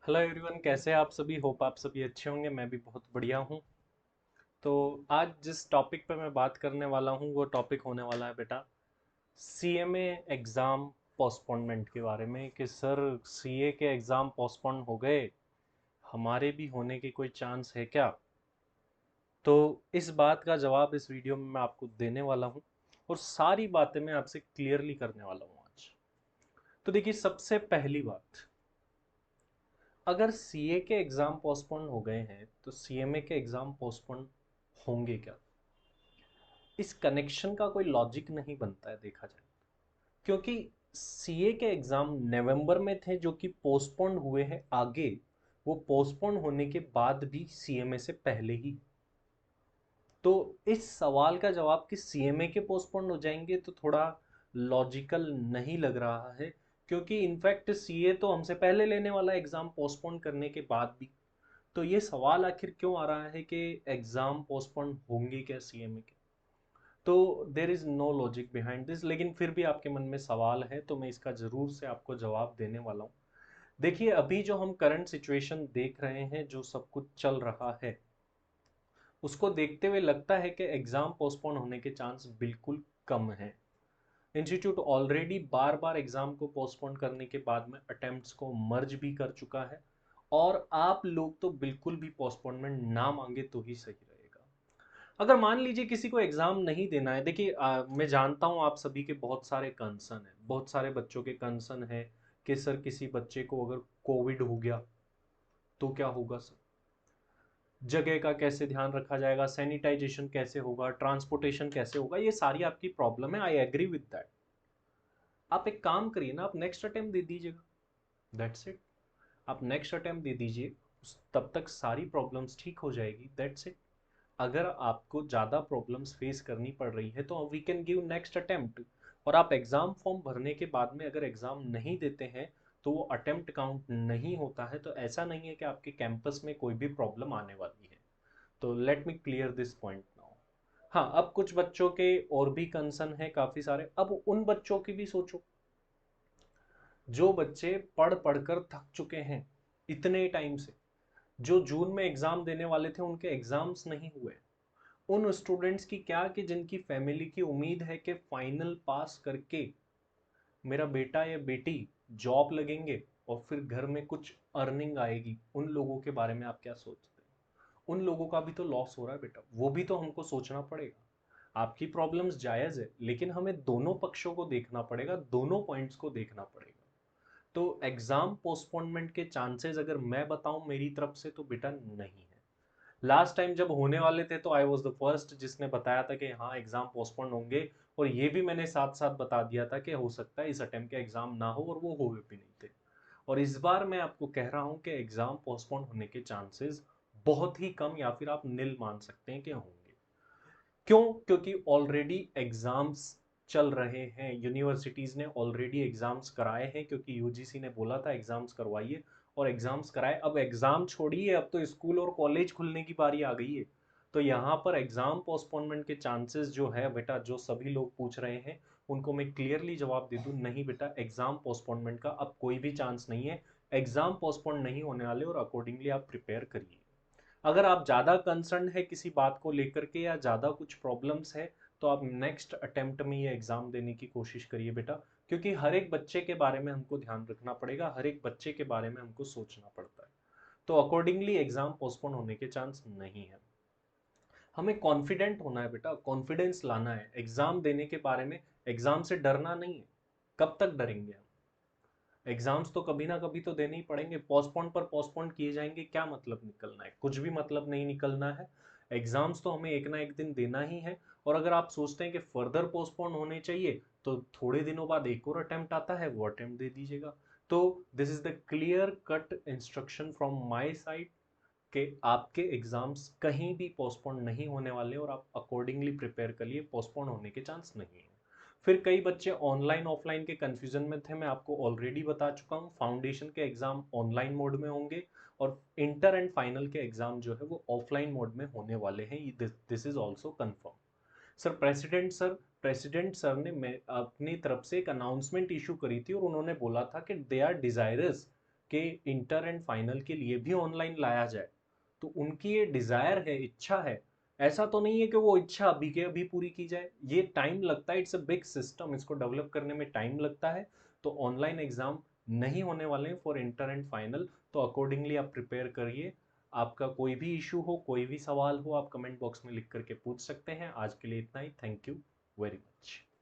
Hello everyone, कैसे हैं आप सभी। होप आप सभी अच्छे होंगे। मैं भी बहुत बढ़िया हूँ। तो आज जिस टॉपिक पे मैं बात करने वाला हूँ वो टॉपिक होने वाला है बेटा सीएमए एग्ज़ाम पोस्टपोनमेंट के बारे में कि सर सीए के एग्ज़ाम पोस्टपोन हो गए, हमारे भी होने की कोई चांस है क्या। तो इस बात का जवाब इस वीडियो में मैं आपको देने वाला हूँ और सारी बातें मैं आपसे क्लियरली करने वाला हूँ आज। तो देखिए, सबसे पहली बात, अगर सीए के एग्जाम पोस्टपोन हो गए हैं तो सीएमए के एग्जाम पोस्टपोन होंगे क्या। इस कनेक्शन का कोई लॉजिक नहीं बनता है देखा जाए, क्योंकि सीए के एग्जाम नवंबर में थे जो कि पोस्टपोन हुए हैं आगे। वो पोस्टपोन होने के बाद भी सीएमए से पहले ही। तो इस सवाल का जवाब कि सीएमए के पोस्टपोन हो जाएंगे तो थोड़ा लॉजिकल नहीं लग रहा है, क्योंकि इनफैक्ट सीए तो हमसे पहले लेने वाला एग्जाम पोस्टपोन करने के बाद भी। तो ये सवाल आखिर क्यों आ रहा है कि एग्जाम पोस्टपोन होंगे क्या सीएमए के। तो there is no logic behind this, लेकिन फिर भी आपके मन में सवाल है तो मैं इसका जरूर से आपको जवाब देने वाला हूँ। देखिए, अभी जो हम करंट सिचुएशन देख रहे हैं, जो सब कुछ चल रहा है, उसको देखते हुए लगता है कि एग्जाम पोस्टपोन होने के चांस बिल्कुल कम है। इंस्टीट्यूट ऑलरेडी बार बार एग्जाम को पोस्टपोन करने के बाद में अटेम्प्ट्स को मर्ज भी कर चुका है, और आप लोग तो बिल्कुल भी पोस्टपोनमेंट ना मांगे तो ही सही रहेगा। अगर मान लीजिए किसी को एग्जाम नहीं देना है, देखिए मैं जानता हूँ आप सभी के बहुत सारे कंसर्न है, बहुत सारे बच्चों के कंसर्न है कि सर किसी बच्चे को अगर कोविड हो गया तो क्या होगा सर, जगह का कैसे ध्यान रखा जाएगा, सैनिटाइजेशन कैसे होगा, ट्रांसपोर्टेशन कैसे होगा। ये सारी आपकी प्रॉब्लम है, आई एग्री विद दैट। आप एक काम करिए ना, आप नेक्स्ट अटेम्प्ट दे दीजिएगा, दैट्स इट। आप नेक्स्ट अटेम्प्ट दे दीजिए, तब तक सारी प्रॉब्लम्स ठीक हो जाएगी, दैट्स इट। अगर आपको ज़्यादा प्रॉब्लम्स फेस करनी पड़ रही है तो we can give next attempt. और आप एग्ज़ाम फॉर्म भरने के बाद में अगर एग्ज़ाम नहीं देते हैं तो वो अटेम्प्ट काउंट नहीं होता है। तो ऐसा नहीं है कि आपके कैंपस में कोई भी प्रॉब्लम आने वाली है। तो let me clear this point now. हाँ, अब कुछ बच्चों के और भी कंसर्न है काफ़ी सारे। अब उन बच्चों की भी सोचो जो बच्चे पढ़ पढ़कर थक चुके हैं इतने टाइम से, जो जून में एग्जाम देने वाले थे उनके एग्जाम्स नहीं हुए। उन स्टूडेंट्स की क्या कि जिनकी फैमिली की उम्मीद है कि फाइनल पास करके मेरा बेटा या बेटी जॉब लगेंगे और फिर घर में कुछ अर्निंग आएगी, उन लोगों के बारे में आप क्या सोचते हैं। उन लोगों का भी तो लॉस हो रहा है बेटा, वो भी तो हमको सोचना पड़ेगा। आपकी प्रॉब्लम्स जायज़ है, लेकिन हमें दोनों पक्षों को देखना पड़ेगा, दोनों पॉइंट्स को देखना पड़ेगा। तो एग्जाम पोस्टपोनमेंट के चांसेस अगर मैं बताऊं मेरी तरफ से तो बेटा नहीं है। लास्ट टाइम जब होने वाले थे तो आई वॉज द फर्स्ट जिसने बताया था कि हाँ एग्जाम पोस्टपोन होंगे, और ये भी मैंने साथ साथ बता दिया था कि हो सकता है इस अटेम्प्ट के एग्जाम ना हो, और वो हुए भी नहीं थे। और इस बार मैं आपको कह रहा हूँ कि एग्जाम पोस्टपोन होने के चांसेस बहुत ही कम, या फिर आप नील मान सकते हैं कि होंगे। क्यों? क्योंकि ऑलरेडी एग्जाम्स चल रहे हैं, यूनिवर्सिटीज ने ऑलरेडी एग्जाम्स कराए हैं, क्योंकि यूजीसी ने बोला था एग्जाम्स करवाइए, और एग्जाम्स कराए। अब एग्जाम छोड़िए, अब तो स्कूल और कॉलेज खुलने की बारी आ गई है। तो यहाँ पर एग्जाम पोस्टपोनमेंट के चांसेस जो है बेटा, जो सभी लोग पूछ रहे हैं उनको मैं क्लियरली जवाब दे दूं, नहीं बेटा, एग्जाम पोस्टपोनमेंट का अब कोई भी चांस नहीं है। एग्जाम पोस्टपोन नहीं होने वाले, और अकॉर्डिंगली आप प्रिपेयर करिए। अगर आप ज़्यादा कंसर्न है किसी बात को लेकर के या ज़्यादा कुछ प्रॉब्लम्स है, तो आप नेक्स्ट अटेम्प्ट में ये एग्ज़ाम देने की कोशिश करिए बेटा, क्योंकि हर एक बच्चे के बारे में हमको ध्यान रखना पड़ेगा, हर एक बच्चे के बारे में हमको सोचना पड़ता है। तो अकॉर्डिंगली एग्ज़ाम पोस्टपोन होने के चांस नहीं है। हमें कॉन्फिडेंट होना है बेटा, कॉन्फिडेंस लाना है एग्ज़ाम देने के बारे में। एग्ज़ाम से डरना नहीं है। कब तक डरेंगे हम? एग्जाम्स तो कभी ना कभी तो देने ही पड़ेंगे। पोस्टपोन पर पोस्टपोन किए जाएंगे, क्या मतलब निकलना है? कुछ भी मतलब नहीं निकलना है। एग्जाम्स तो हमें एक ना एक दिन देना ही है। और अगर आप सोचते हैं कि फर्दर पोस्टपोन होने चाहिए तो थोड़े दिनों बाद एक और अटेम्प्ट आता है, वो अटेम्प्ट दे दीजिएगा। तो this is the clear cut instruction from my side कि आपके एग्जाम्स कहीं भी पोस्टपोन नहीं होने वाले, और आप अकॉर्डिंगली प्रिपेयर करिए, पोस्टपोन होने के चांस नहीं है। फिर कई बच्चे ऑनलाइन ऑफलाइन के कंफ्यूजन में थे, मैं आपको ऑलरेडी बता चुका हूँ फाउंडेशन के एग्जाम ऑनलाइन मोड में होंगे, और इंटर एंड फाइनल के एग्जाम जो है वो ऑफलाइन मोड में होने वाले हैं। This is also confirm. Sir president sir ने अपनी तरफ से एक अनाउंसमेंट इशू करी थी, और उन्होंने बोला था कि दे आर डिजायरस कि इंटर एंड फाइनल के लिए भी ऑनलाइन लाया जाए, तो उनकी ये डिज़ायर है, इच्छा है। ऐसा तो नहीं है कि वो इच्छा अभी के अभी पूरी की जाए, ये टाइम लगता है, इट्स अ बिग सिस्टम, इसको डेवलप करने में टाइम लगता है। तो ऑनलाइन एग्ज़ाम नहीं होने वाले हैं फॉर इंटर एंड फाइनल, तो अकॉर्डिंगली आप प्रिपेयर करिए। आपका कोई भी इशू हो, कोई भी सवाल हो, आप कमेंट बॉक्स में लिख करके पूछ सकते हैं। आज के लिए इतना ही। Thank you very much.